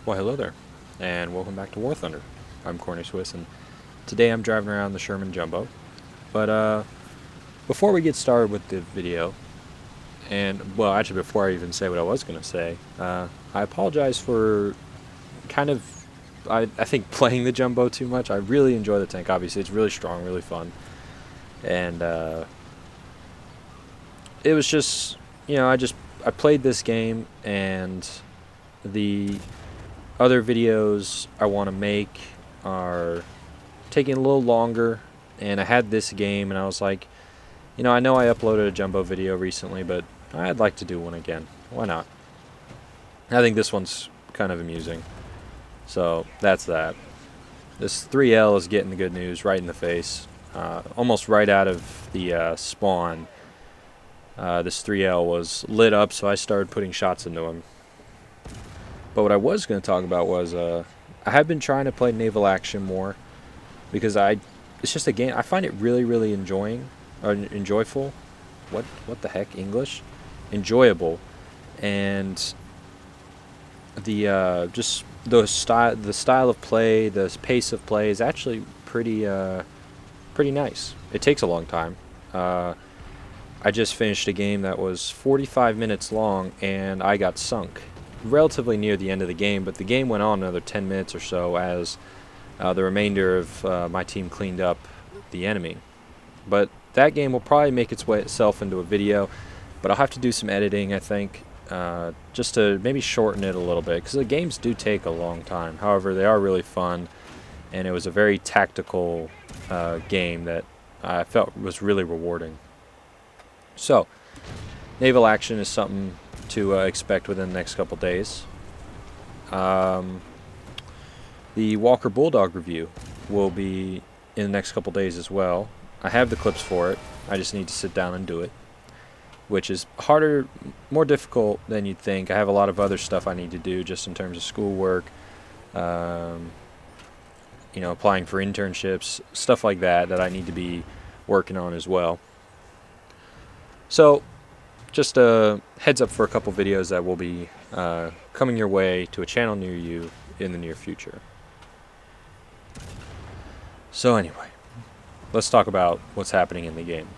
Well, hello there, and welcome back to War Thunder. I'm Corny Swiss, and today I'm driving around the Sherman Jumbo. But before we get started with the video, and well, actually before I even say what I was going to say, I apologize for kind of, I think, playing the Jumbo too much. I really enjoy the tank. Obviously, it's really strong, really fun, and it was just, I played this game, and the other videos I want to make are taking a little longer, and I had this game and I was like, I know I uploaded a Jumbo video recently, but I'd like to do one again. Why not? I think this one's kind of amusing. So that's that. This 3L is getting the good news right in the face. Almost right out of the spawn, this 3L was lit up, so I started putting shots into him. But what I was going to talk about was I have been trying to play Naval Action more because it's just a game I find it really enjoyable. What the heck, English? Enjoyable, and the just the style of play, the pace of play is actually pretty nice. It takes a long time. I just finished a game that was 45 minutes long, and I got sunk relatively near the end of the game, but the game went on another 10 minutes or so as the remainder of my team cleaned up the enemy. But that game will probably make its way itself into a video, but I'll have to do some editing, I think, just to maybe shorten it a little bit, because the games do take a long time. However, they are really fun, and it was a very tactical game that I felt was really rewarding. So, Naval Action is something to expect within the next couple days. The Walker Bulldog review will be in the next couple days as well. I have the clips for it. I just need to sit down and do it, which is harder, more difficult than you'd think. I have a lot of other stuff I need to do just in terms of schoolwork, applying for internships, stuff like that I need to be working on as well. So, just a heads up for a couple videos that will be coming your way to a channel near you in the near future. So anyway, let's talk about what's happening in the game.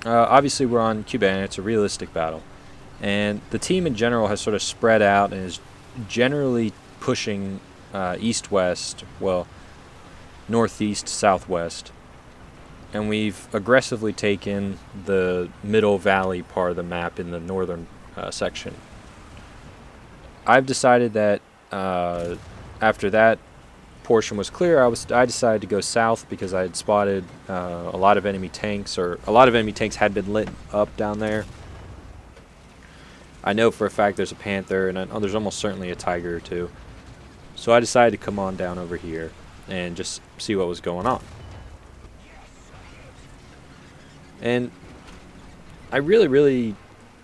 Obviously we're on Cuban, it's a realistic battle, and the team in general has sort of spread out and is generally pushing east-west, well, northeast-southwest. And we've aggressively taken the middle valley part of the map in the northern section. I've decided that after that portion was clear, I decided to go south because I had spotted a lot of enemy tanks, or a lot of enemy tanks had been lit up down there. I know for a fact there's a Panther, and there's almost certainly a Tiger or two. So I decided to come on down over here and just see what was going on. And I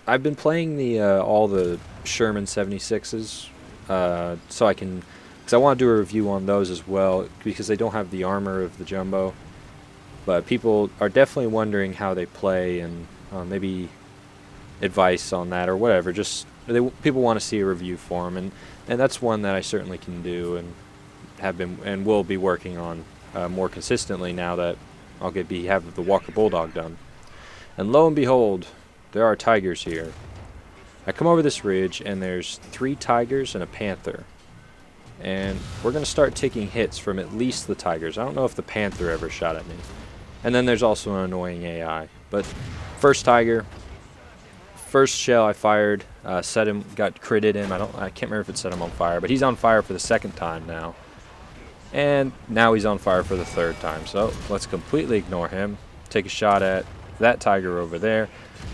I've been playing the all the Sherman 76s, so because I want to do a review on those as well, because they don't have the armor of the Jumbo. But people are definitely wondering how they play, and maybe advice on that or whatever. Just people want to see a review for them, and that's one that I certainly can do, and have been and will be working on more consistently now that I'll have the Walker Bulldog done. And lo and behold, there are Tigers here. I come over this ridge, and there's 3 Tigers and a Panther. And we're going to start taking hits from at least the Tigers. I don't know if the Panther ever shot at me. And then there's also an annoying AI. But first Tiger, first shell I fired, got critted him. I can't remember if it set him on fire, but he's on fire for the second time now. And now he's on fire for the third time. So let's completely ignore him. Take a shot at that Tiger over there.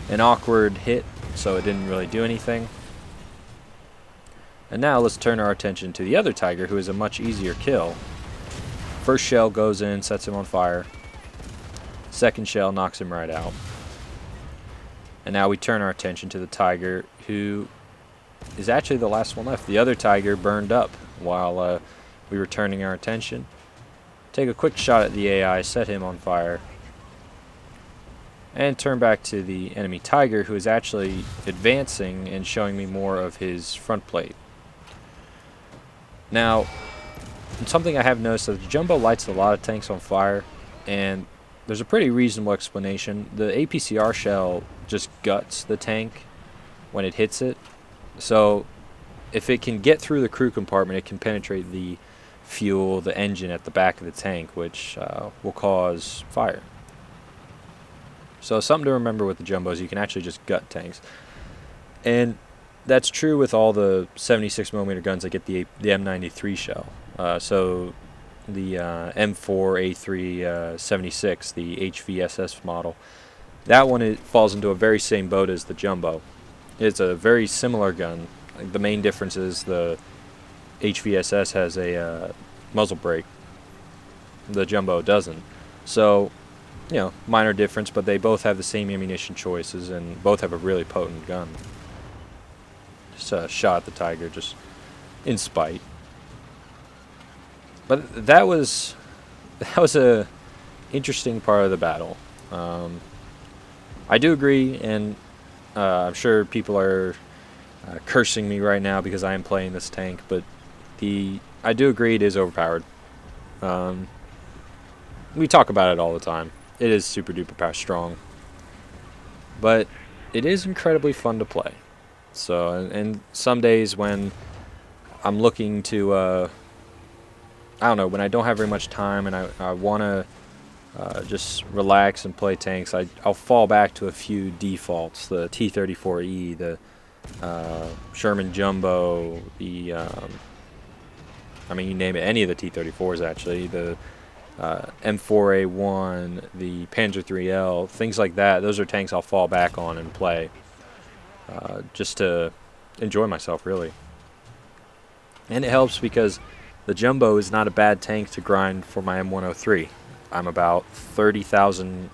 An awkward hit, so it didn't really do anything. And now let's turn our attention to the other Tiger, who is a much easier kill. First shell goes in, sets him on fire. Second shell knocks him right out. And now we turn our attention to the Tiger, who is actually the last one left. The other Tiger burned up while we were turning our attention. Take a quick shot at the AI, set him on fire. And turn back to the enemy Tiger, who is actually advancing and showing me more of his front plate. Now, something I have noticed is the Jumbo lights a lot of tanks on fire, and there's a pretty reasonable explanation. The APCR shell just guts the tank when it hits it. So if it can get through the crew compartment, it can penetrate the fuel, the engine at the back of the tank, which will cause fire. So something to remember with the Jumbos, you can actually just gut tanks. And that's true with all the 76mm guns that get the M93 shell. So the M4A3 76, the HVSS model, that one, it falls into a very same boat as the Jumbo. It's a very similar gun. The main difference is the HVSS has a muzzle brake. The Jumbo doesn't. So, minor difference, but they both have the same ammunition choices and both have a really potent gun. Just a shot at the Tiger, just in spite. But that was a interesting part of the battle. I do agree, and I'm sure people are cursing me right now because I am playing this tank, but I do agree it is overpowered. We talk about it all the time. It is super duper power strong, but it is incredibly fun to play. So, and some days when I'm looking to, I don't know, when I don't have very much time and I want to just relax and play tanks, I'll fall back to a few defaults: the T-34E, the Sherman Jumbo, the I mean, you name it, any of the T-34s actually, the M4A1, the Panzer IIIL, things like that. Those are tanks I'll fall back on and play just to enjoy myself, really. And it helps because the Jumbo is not a bad tank to grind for my M103. I'm about 30,000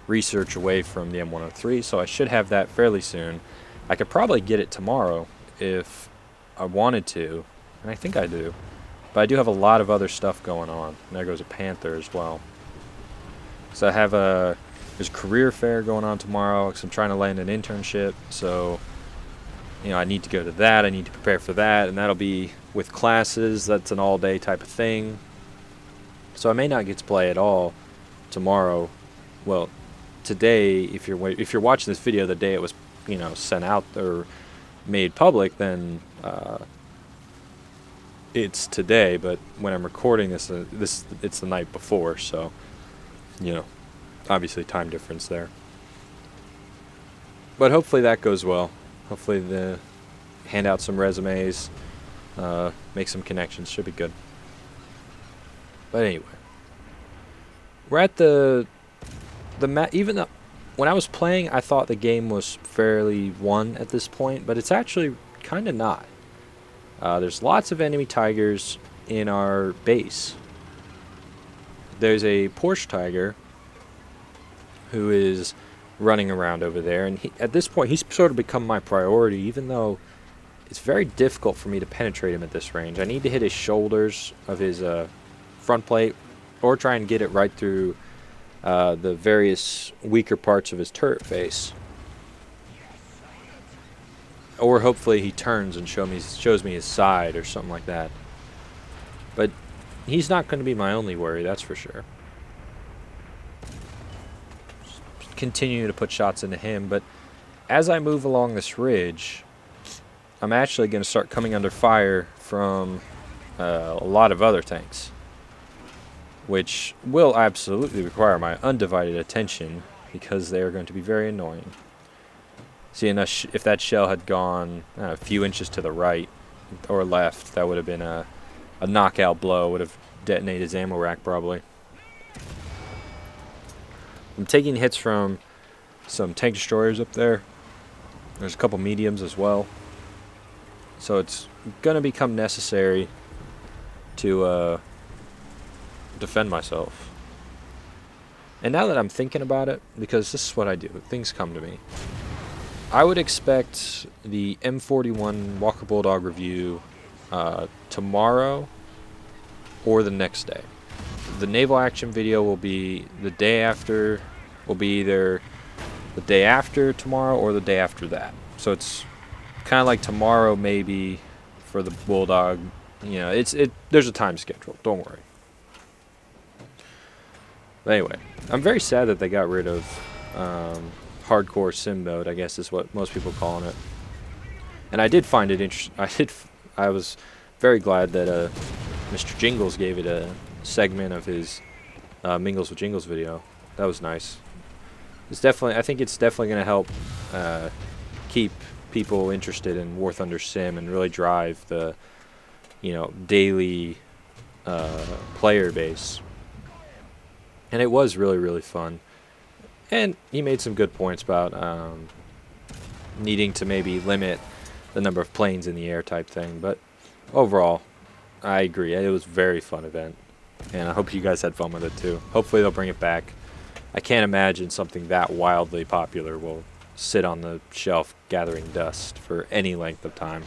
research away from the M103, so I should have that fairly soon. I could probably get it tomorrow if I wanted to, and I think I do. But I do have a lot of other stuff going on. And there goes a Panther as well. So I have there's career fair going on tomorrow because I'm trying to land an internship. So, I need to go to that. I need to prepare for that, and that'll be with classes. That's an all-day type of thing. So I may not get to play at all tomorrow. Well, today, if you're watching this video the day it was, sent out or made public, then it's today. But when I'm recording this, it's the night before. So, obviously time difference there. But hopefully that goes well. Hopefully hand out some resumes, make some connections. Should be good. But anyway, we're at even though when I was playing, I thought the game was fairly won at this point, but it's actually kind of not. There's lots of enemy Tigers in our base. There's a Porsche Tiger who is running around over there, and at this point he's sort of become my priority, even though it's very difficult for me to penetrate him at this range. I need to hit his shoulders of his front plate, or try and get it right through the various weaker parts of his turret face, or hopefully he turns and shows me his side or something like that. But he's not going to be my only worry, that's for sure. Continue to put shots into him, but as I move along this ridge, I'm actually going to start coming under fire from a lot of other tanks, which will absolutely require my undivided attention because they are going to be very annoying. See, if that shell had gone a few inches to the right or left, that would have been a knockout blow, would have detonated his ammo rack probably. I'm taking hits from some tank destroyers up there. There's a couple mediums as well. So it's going to become necessary to defend myself. And now that I'm thinking about it, because this is what I do, things come to me, I would expect the M41 Walker Bulldog review tomorrow or the next day. The naval action video will be the day after, will be either the day after tomorrow or the day after that. So it's kind of like tomorrow maybe for the Bulldog. You know, there's a time schedule. Don't worry. But anyway, I'm very sad that they got rid of hardcore sim mode, I guess is what most people calling it. And I did find it interesting. I was very glad that Mr. Jingles gave it a segment of his Mingles with Jingles video. That was nice. I think it's definitely going to help keep people interested in War Thunder Sim and really drive the, daily player base. And it was really, really fun. And he made some good points about needing to maybe limit the number of planes in the air type thing. But overall, I agree. It was a very fun event. And I hope you guys had fun with it too. Hopefully they'll bring it back. I can't imagine something that wildly popular will sit on the shelf gathering dust for any length of time.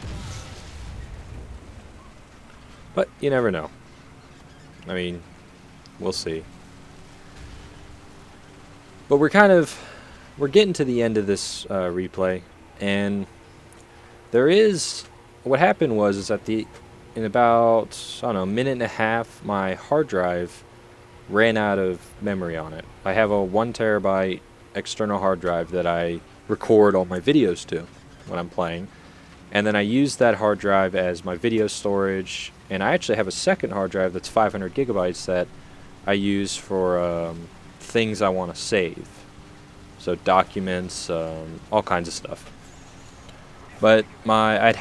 But you never know. I mean, we'll see. But we're getting to the end of this replay, and what happened was that in about, I don't know, a minute and a half, my hard drive ran out of memory on it. I have a 1 terabyte external hard drive that I record all my videos to when I'm playing, and then I use that hard drive as my video storage, and I actually have a second hard drive that's 500 gigabytes that I use for things I want to save, so documents, all kinds of stuff. But I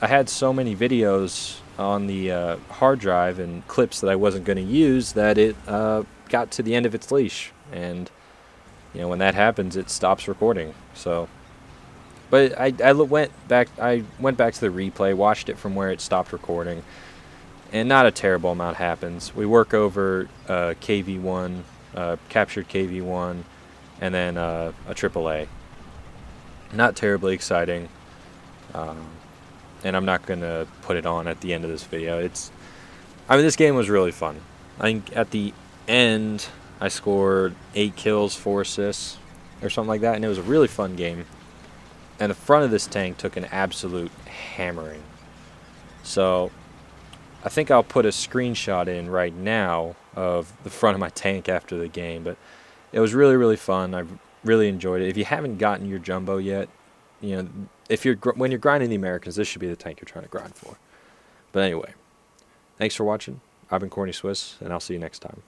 had so many videos on the hard drive and clips that I wasn't going to use that it got to the end of its leash, and when that happens, it stops recording. So, but I went back to the replay, watched it from where it stopped recording, and not a terrible amount happens. We work over KV1. Captured KV1, and then a AAA. Not terribly exciting, and I'm not going to put it on at the end of this video. This game was really fun. I think at the end, I scored 8 kills, 4 assists, or something like that, and it was a really fun game. And the front of this tank took an absolute hammering. So I think I'll put a screenshot in right now of the front of my tank after the game, but it was really, really fun. I really enjoyed it. If you haven't gotten your jumbo yet, when you're grinding the Americans, this should be the tank you're trying to grind for. But anyway, thanks for watching. I've been Corny Swiss, and I'll see you next time.